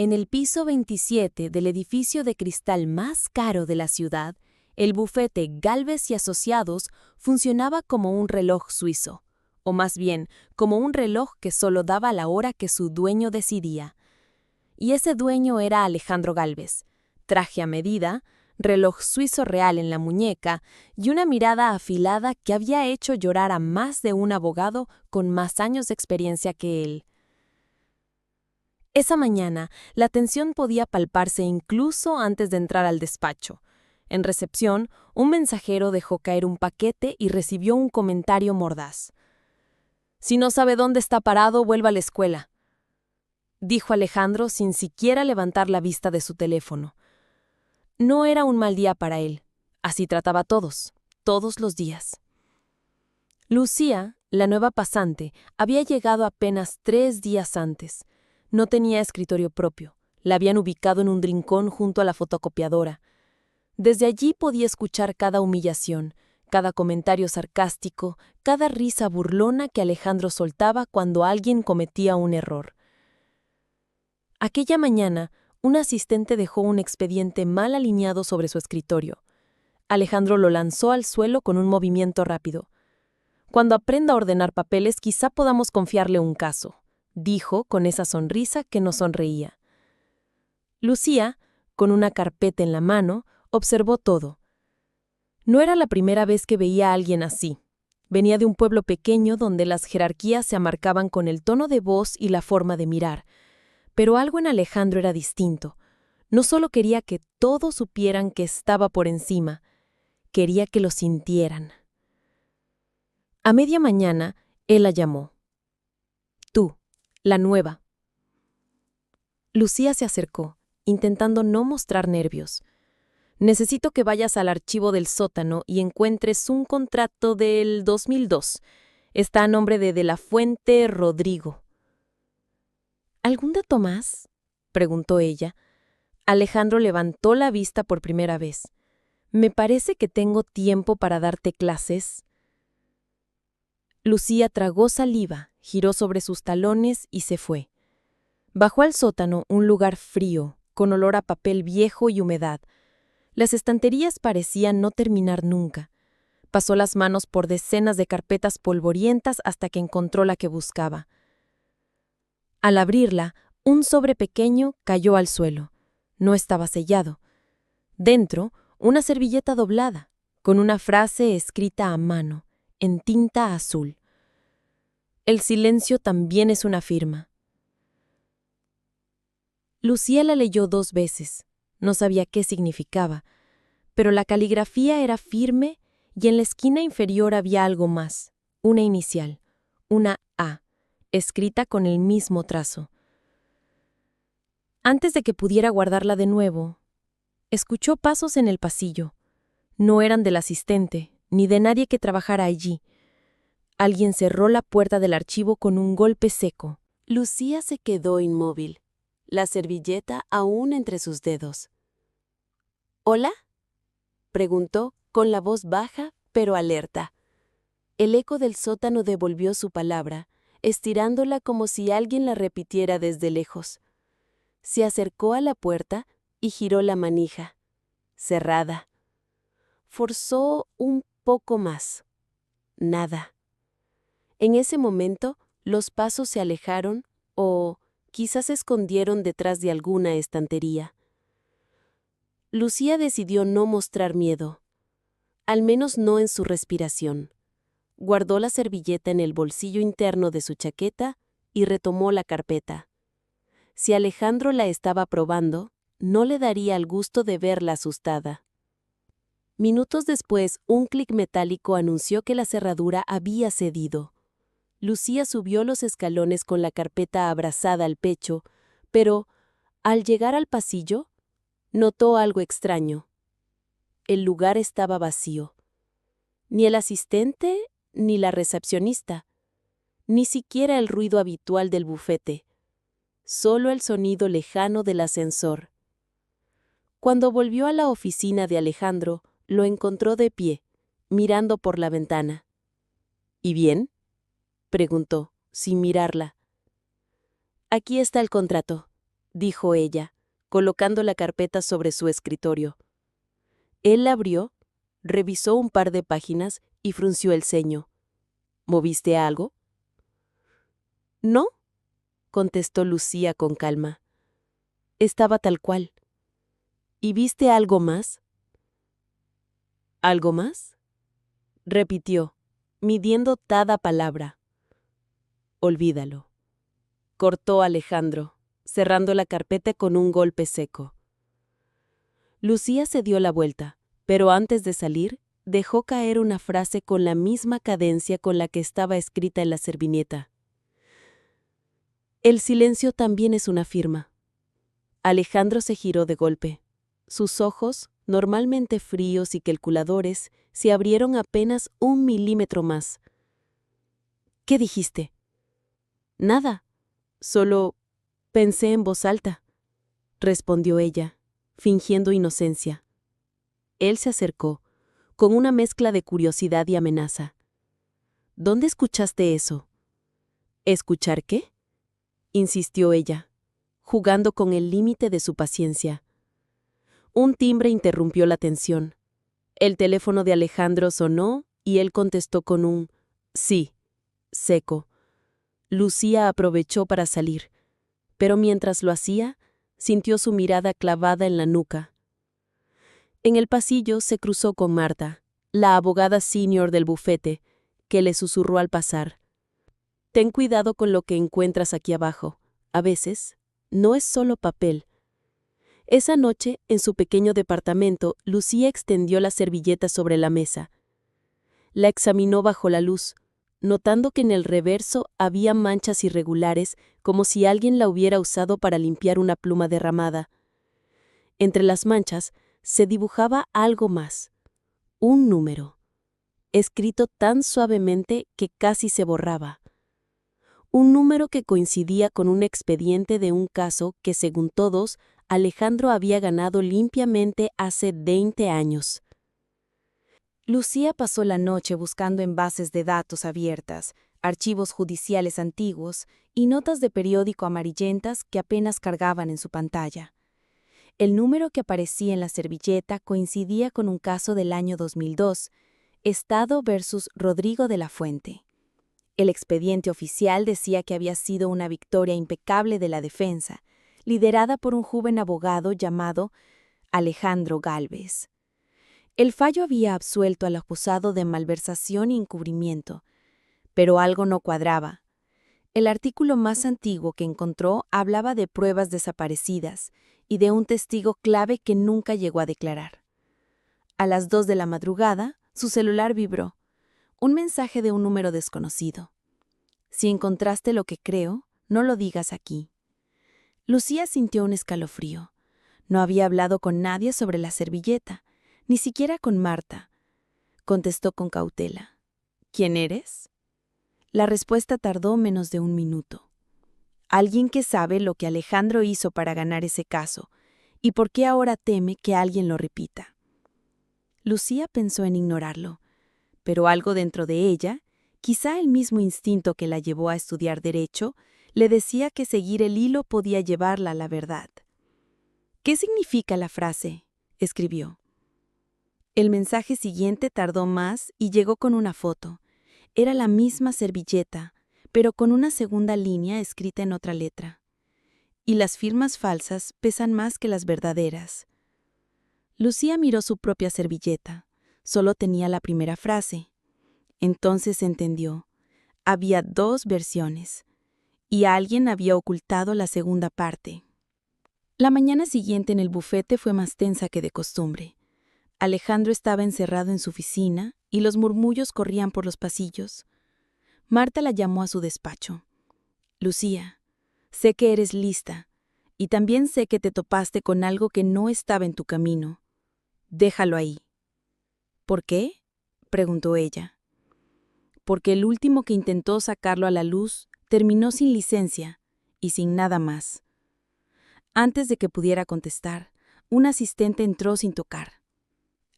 En el piso 27 del edificio de cristal más caro de la ciudad, el bufete Gálvez y Asociados funcionaba como un reloj suizo, o más bien, como un reloj que solo daba la hora que su dueño decidía. Y ese dueño era Alejandro Gálvez, traje a medida, reloj suizo real en la muñeca y una mirada afilada que había hecho llorar a más de un abogado con más años de experiencia que él. Esa mañana, la tensión podía palparse incluso antes de entrar al despacho. En recepción, un mensajero dejó caer un paquete y recibió un comentario mordaz. «Si no sabe dónde está parado, vuelva a la escuela», dijo Alejandro sin siquiera levantar la vista de su teléfono. No era un mal día para él. Así trataba a todos, todos los días. Lucía, la nueva pasante, había llegado apenas 3 días antes. No tenía escritorio propio. La habían ubicado en un rincón junto a la fotocopiadora. Desde allí podía escuchar cada humillación, cada comentario sarcástico, cada risa burlona que Alejandro soltaba cuando alguien cometía un error. Aquella mañana, un asistente dejó un expediente mal alineado sobre su escritorio. Alejandro lo lanzó al suelo con un movimiento rápido. «Cuando aprenda a ordenar papeles, quizá podamos confiarle un caso», dijo con esa sonrisa que no sonreía. Lucía, con una carpeta en la mano, observó todo. No era la primera vez que veía a alguien así. Venía de un pueblo pequeño donde las jerarquías se amarcaban con el tono de voz y la forma de mirar. Pero algo en Alejandro era distinto. No solo quería que todos supieran que estaba por encima, quería que lo sintieran. A media mañana, él la llamó. «Tú, la nueva». Lucía se acercó, intentando no mostrar nervios. «Necesito que vayas al archivo del sótano y encuentres un contrato del 2002. Está a nombre de la Fuente Rodrigo». «¿Algún dato más?», preguntó ella. Alejandro levantó la vista por primera vez. «Me parece que tengo tiempo para darte clases». Lucía tragó saliva, giró sobre sus talones y se fue. Bajó al sótano, un lugar frío, con olor a papel viejo y humedad. Las estanterías parecían no terminar nunca. Pasó las manos por decenas de carpetas polvorientas hasta que encontró la que buscaba. Al abrirla, un sobre pequeño cayó al suelo. No estaba sellado. Dentro, una servilleta doblada, con una frase escrita a mano, en tinta azul. «El silencio también es una firma». Lucía la leyó 2 veces. No sabía qué significaba, pero la caligrafía era firme y en la esquina inferior había algo más, una inicial, una A, escrita con el mismo trazo. Antes de que pudiera guardarla de nuevo, escuchó pasos en el pasillo. No eran del asistente, ni de nadie que trabajara allí. Alguien cerró la puerta del archivo con un golpe seco. Lucía se quedó inmóvil, la servilleta aún entre sus dedos. «¿Hola?», preguntó, con la voz baja, pero alerta. El eco del sótano devolvió su palabra, estirándola como si alguien la repitiera desde lejos. Se acercó a la puerta y giró la manija. Cerrada. Forzó un poco más. Nada. En ese momento, los pasos se alejaron o quizás se escondieron detrás de alguna estantería. Lucía decidió no mostrar miedo, al menos no en su respiración. Guardó la servilleta en el bolsillo interno de su chaqueta y retomó la carpeta. Si Alejandro la estaba probando, no le daría el gusto de verla asustada. Minutos después, un clic metálico anunció que la cerradura había cedido. Lucía subió los escalones con la carpeta abrazada al pecho, pero, al llegar al pasillo, notó algo extraño. El lugar estaba vacío. Ni el asistente, ni la recepcionista, ni siquiera el ruido habitual del bufete. Solo el sonido lejano del ascensor. Cuando volvió a la oficina de Alejandro, lo encontró de pie, mirando por la ventana. «¿Y bien?», preguntó, sin mirarla. «Aquí está el contrato», dijo ella, colocando la carpeta sobre su escritorio. Él la abrió, revisó un par de páginas y frunció el ceño. ¿Moviste algo? No, contestó Lucía con calma. Estaba tal cual. ¿Y viste algo más? ¿Algo más? Repitió, midiendo cada palabra. Olvídalo. Cortó Alejandro, cerrando la carpeta con un golpe seco. Lucía se dio la vuelta, pero antes de salir, dejó caer una frase con la misma cadencia con la que estaba escrita en la servilleta. El silencio también es una firma. Alejandro se giró de golpe. Sus ojos, normalmente fríos y calculadores, se abrieron apenas 1 milímetro más. ¿Qué dijiste? Nada. Solo pensé en voz alta, respondió ella, fingiendo inocencia. Él se acercó, con una mezcla de curiosidad y amenaza. ¿Dónde escuchaste eso? ¿Escuchar qué? Insistió ella, jugando con el límite de su paciencia. Un timbre interrumpió la tensión. El teléfono de Alejandro sonó y él contestó con un sí, seco. Lucía aprovechó para salir, pero mientras lo hacía, sintió su mirada clavada en la nuca. En el pasillo se cruzó con Marta, la abogada senior del bufete, que le susurró al pasar. Ten cuidado con lo que encuentras aquí abajo. A veces, no es solo papel. Esa noche, en su pequeño departamento, Lucía extendió la servilleta sobre la mesa. La examinó bajo la luz, notando que en el reverso había manchas irregulares, como si alguien la hubiera usado para limpiar una pluma derramada. Entre las manchas se dibujaba algo más, un número, escrito tan suavemente que casi se borraba. Un número que coincidía con un expediente de un caso que, según todos, Alejandro había ganado limpiamente hace 20 años. Lucía pasó la noche buscando en bases de datos abiertas, archivos judiciales antiguos y notas de periódico amarillentas que apenas cargaban en su pantalla. El número que aparecía en la servilleta coincidía con un caso del año 2002, Estado versus Rodrigo de la Fuente. El expediente oficial decía que había sido una victoria impecable de la defensa, liderada por un joven abogado llamado Alejandro Gálvez. El fallo había absuelto al acusado de malversación y encubrimiento, pero algo no cuadraba. El artículo más antiguo que encontró hablaba de pruebas desaparecidas y de un testigo clave que nunca llegó a declarar. A las 2 de la madrugada, su celular vibró. Un mensaje de un número desconocido. Si encontraste lo que creo, no lo digas aquí. Lucía sintió un escalofrío. No había hablado con nadie sobre la servilleta, ni siquiera con Marta. Contestó con cautela. ¿Quién eres? La respuesta tardó menos de 1 minuto. Alguien que sabe lo que Alejandro hizo para ganar ese caso, y por qué ahora teme que alguien lo repita. Lucía pensó en ignorarlo, pero algo dentro de ella, quizá el mismo instinto que la llevó a estudiar Derecho, le decía que seguir el hilo podía llevarla a la verdad. ¿Qué significa la frase?, escribió. El mensaje siguiente tardó más y llegó con una foto. Era la misma servilleta, pero con una segunda línea escrita en otra letra. Y las firmas falsas pesan más que las verdaderas. Lucía miró su propia servilleta. Solo tenía la primera frase. Entonces entendió. Había 2 versiones, y alguien había ocultado la segunda parte. La mañana siguiente en el bufete fue más tensa que de costumbre. Alejandro estaba encerrado en su oficina y los murmullos corrían por los pasillos. Marta la llamó a su despacho. Lucía, sé que eres lista, y también sé que te topaste con algo que no estaba en tu camino. Déjalo ahí. ¿Por qué?, preguntó ella. Porque el último que intentó sacarlo a la luz terminó sin licencia y sin nada más. Antes de que pudiera contestar, un asistente entró sin tocar.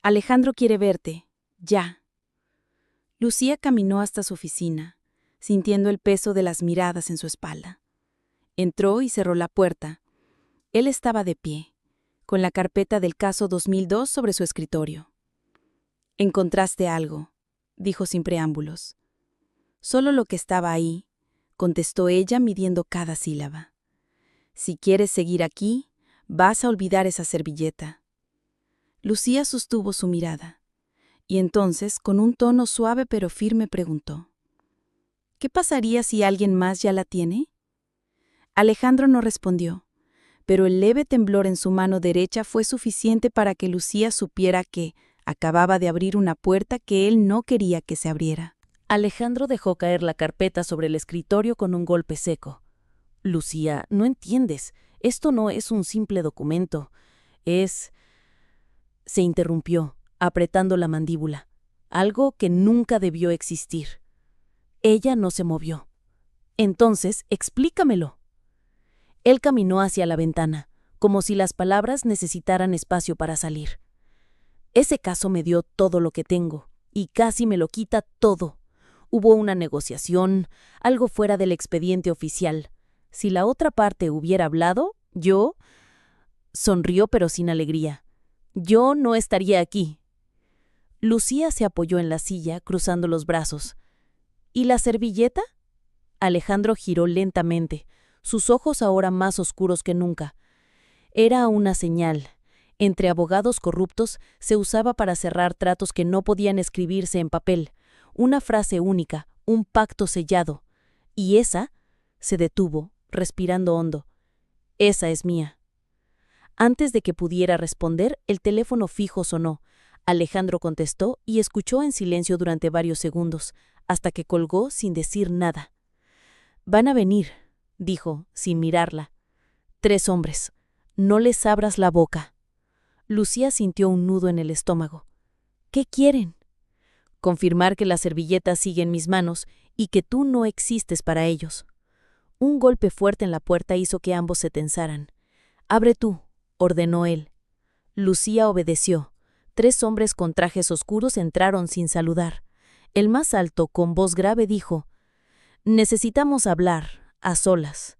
Alejandro quiere verte, ya. Lucía caminó hasta su oficina, sintiendo el peso de las miradas en su espalda. Entró y cerró la puerta. Él estaba de pie, con la carpeta del caso 2002 sobre su escritorio. «¿Encontraste algo?», dijo sin preámbulos. «Solo lo que estaba ahí», contestó ella midiendo cada sílaba. «Si quieres seguir aquí, vas a olvidar esa servilleta». Lucía sostuvo su mirada, y entonces, con un tono suave pero firme, preguntó: «¿Qué pasaría si alguien más ya la tiene?». Alejandro no respondió, pero el leve temblor en su mano derecha fue suficiente para que Lucía supiera que acababa de abrir una puerta que él no quería que se abriera. Alejandro dejó caer la carpeta sobre el escritorio con un golpe seco. «Lucía, no entiendes. Esto no es un simple documento. Es...». Se interrumpió, apretando la mandíbula. Algo que nunca debió existir. Ella no se movió. «Entonces, explícamelo». Él caminó hacia la ventana, como si las palabras necesitaran espacio para salir. «Ese caso me dio todo lo que tengo, y casi me lo quita todo. Hubo una negociación, algo fuera del expediente oficial. Si la otra parte hubiera hablado, yo...». Sonrió pero sin alegría. «Yo no estaría aquí». Lucía se apoyó en la silla, cruzando los brazos. «¿Y la servilleta?». Alejandro giró lentamente, sus ojos ahora más oscuros que nunca. Era una señal. Entre abogados corruptos se usaba para cerrar tratos que no podían escribirse en papel. Una frase única, un pacto sellado. Y esa, se detuvo, respirando hondo. «Esa es mía». Antes de que pudiera responder, el teléfono fijo sonó. Alejandro contestó y escuchó en silencio durante varios segundos, hasta que colgó sin decir nada. «Van a venir», dijo, sin mirarla. «3 hombres. No les abras la boca». Lucía sintió un nudo en el estómago. «¿Qué quieren?». «Confirmar que la servilleta sigue en mis manos y que tú no existes para ellos». Un golpe fuerte en la puerta hizo que ambos se tensaran. «Abre tú», ordenó él. Lucía obedeció. 3 hombres con trajes oscuros entraron sin saludar. El más alto, con voz grave, dijo: «Necesitamos hablar, a solas».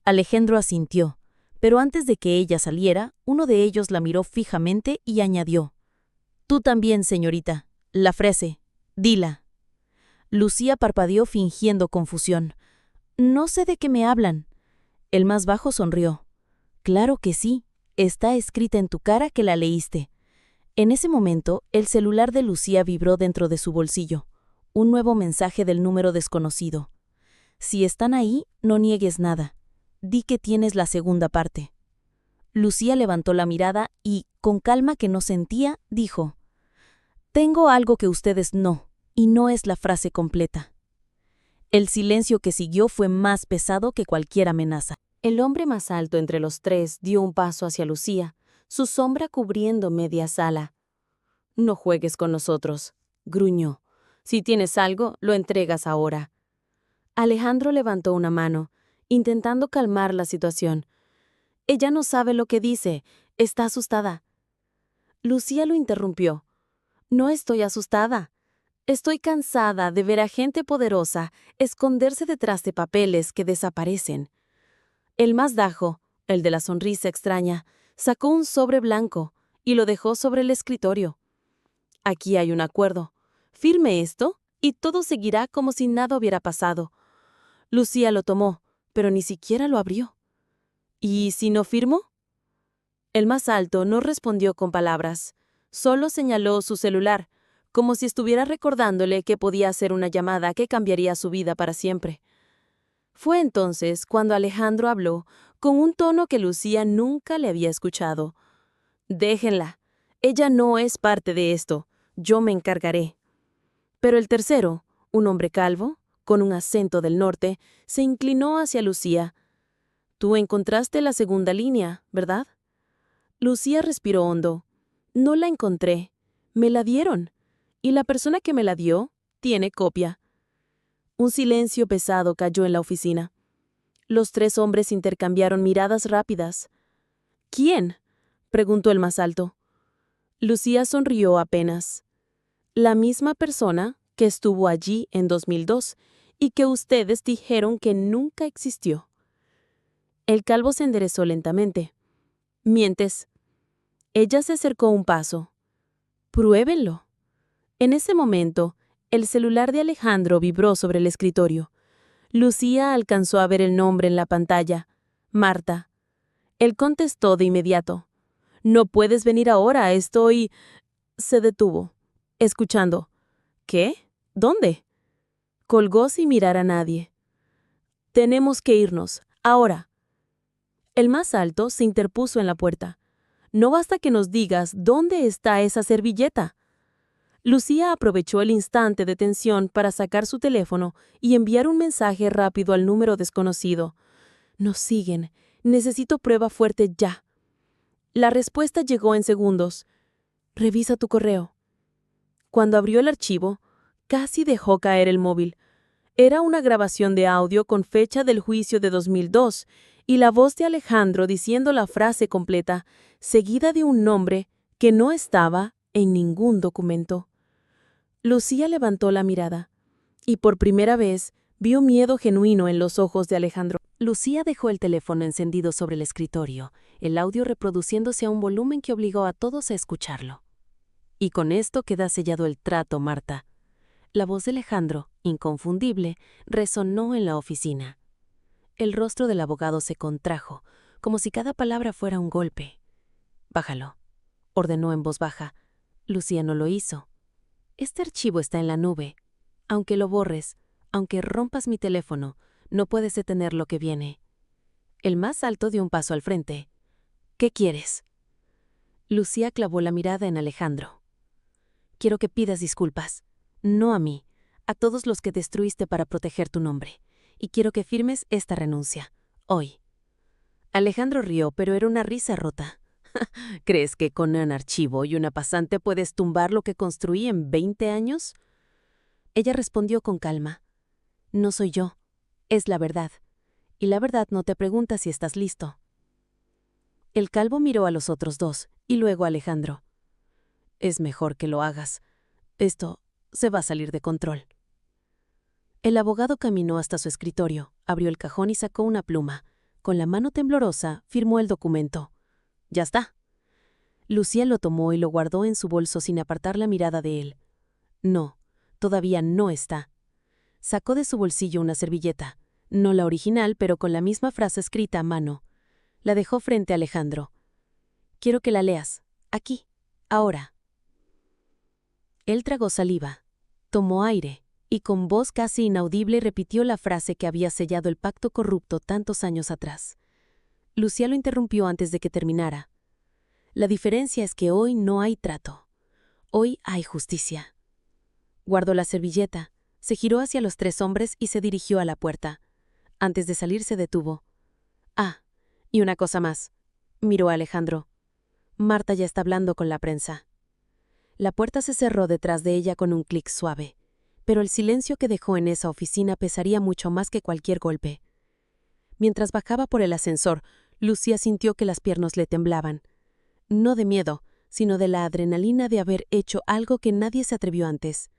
Alejandro asintió, pero antes de que ella saliera, uno de ellos la miró fijamente y añadió: «Tú también, señorita. La frase. Dila». Lucía parpadeó fingiendo confusión. «No sé de qué me hablan». El más bajo sonrió. «Claro que sí. Está escrita en tu cara que la leíste». En ese momento, el celular de Lucía vibró dentro de su bolsillo. Un nuevo mensaje del número desconocido. «Si están ahí, no niegues nada. Di que tienes la segunda parte». Lucía levantó la mirada y, con calma que no sentía, dijo: «Tengo algo que ustedes no, y no es la frase completa». El silencio que siguió fue más pesado que cualquier amenaza. El hombre más alto entre los 3 dio un paso hacia Lucía, su sombra cubriendo media sala. «No juegues con nosotros», gruñó. «Si tienes algo, lo entregas ahora». Alejandro levantó una mano, intentando calmar la situación. «Ella no sabe lo que dice. Está asustada». Lucía lo interrumpió. «No estoy asustada. Estoy cansada de ver a gente poderosa esconderse detrás de papeles que desaparecen». El más bajo, el de la sonrisa extraña, sacó un sobre blanco y lo dejó sobre el escritorio. «Aquí hay un acuerdo. Firme esto y todo seguirá como si nada hubiera pasado». Lucía lo tomó, pero ni siquiera lo abrió. «¿Y si no firmo?». El más alto no respondió con palabras. Solo señaló su celular, como si estuviera recordándole que podía hacer una llamada que cambiaría su vida para siempre. Fue entonces cuando Alejandro habló, con un tono que Lucía nunca le había escuchado. «Déjenla. Ella no es parte de esto. Yo me encargaré». Pero el tercero, un hombre calvo, con un acento del norte, se inclinó hacia Lucía. «Tú encontraste la segunda línea, ¿verdad?». Lucía respiró hondo. «No la encontré. Me la dieron. Y la persona que me la dio tiene copia». Un silencio pesado cayó en la oficina. Los 3 hombres intercambiaron miradas rápidas. «¿Quién?», preguntó el más alto. Lucía sonrió apenas. «La misma persona que estuvo allí en 2002 y que ustedes dijeron que nunca existió». El calvo se enderezó lentamente. Mientes. Ella se acercó un paso. Pruébenlo. En ese momento, el celular de Alejandro vibró sobre el escritorio. Lucía alcanzó a ver el nombre en la pantalla. Marta. Él contestó de inmediato. No puedes venir ahora, estoy... Se detuvo, escuchando. ¿Qué? ¿Dónde? Colgó sin mirar a nadie. Tenemos que irnos, ahora. El más alto se interpuso en la puerta. No basta que nos digas dónde está esa servilleta. Lucía aprovechó el instante de tensión para sacar su teléfono y enviar un mensaje rápido al número desconocido. Nos siguen. Necesito prueba fuerte ya. La respuesta llegó en segundos. Revisa tu correo. Cuando abrió el archivo, casi dejó caer el móvil. Era una grabación de audio con fecha del juicio de 2002 y la voz de Alejandro diciendo la frase completa, seguida de un nombre que no estaba en ningún documento. Lucía levantó la mirada y por primera vez vio miedo genuino en los ojos de Alejandro. Lucía dejó el teléfono encendido sobre el escritorio, el audio reproduciéndose a un volumen que obligó a todos a escucharlo. Y con esto queda sellado el trato, Marta. La voz de Alejandro, inconfundible, resonó en la oficina. El rostro del abogado se contrajo, como si cada palabra fuera un golpe. Bájalo, ordenó en voz baja. Lucía no lo hizo. Este archivo está en la nube. Aunque lo borres, aunque rompas mi teléfono, no puedes detener lo que viene. El más alto dio un paso al frente. ¿Qué quieres? Lucía clavó la mirada en Alejandro. Quiero que pidas disculpas. No a mí, a todos los que destruiste para proteger tu nombre. Y quiero que firmes esta renuncia. Hoy. Alejandro rió, pero era una risa rota. ¿Crees que con un archivo y una pasante puedes tumbar lo que construí en 20 años? Ella respondió con calma. No soy yo. Es la verdad. Y la verdad no te pregunta si estás listo. El calvo miró a los otros dos, y luego a Alejandro. Es mejor que lo hagas. Esto se va a salir de control. El abogado caminó hasta su escritorio, abrió el cajón y sacó una pluma. Con la mano temblorosa, firmó el documento. Ya está. Lucía lo tomó y lo guardó en su bolso sin apartar la mirada de él. No, todavía no está. Sacó de su bolsillo una servilleta, no la original, pero con la misma frase escrita a mano. La dejó frente a Alejandro. Quiero que la leas. Aquí. Ahora. Él tragó saliva, tomó aire, y con voz casi inaudible repitió la frase que había sellado el pacto corrupto tantos años atrás. Lucía lo interrumpió antes de que terminara. La diferencia es que hoy no hay trato. Hoy hay justicia. Guardó la servilleta, se giró hacia los tres hombres y se dirigió a la puerta. Antes de salir se detuvo. Ah, y una cosa más. Miró a Alejandro. Marta ya está hablando con la prensa. La puerta se cerró detrás de ella con un clic suave, pero el silencio que dejó en esa oficina pesaría mucho más que cualquier golpe. Mientras bajaba por el ascensor, Lucía sintió que las piernas le temblaban. No de miedo, sino de la adrenalina de haber hecho algo que nadie se atrevió antes.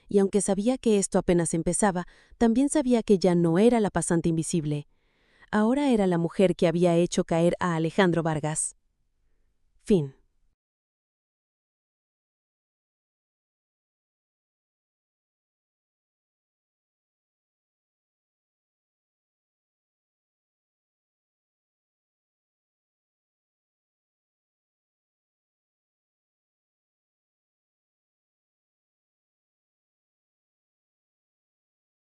Y aunque sabía que esto apenas empezaba, también sabía que ya no era la pasante invisible. Ahora era la mujer que había hecho caer a Alejandro Vargas. Fin.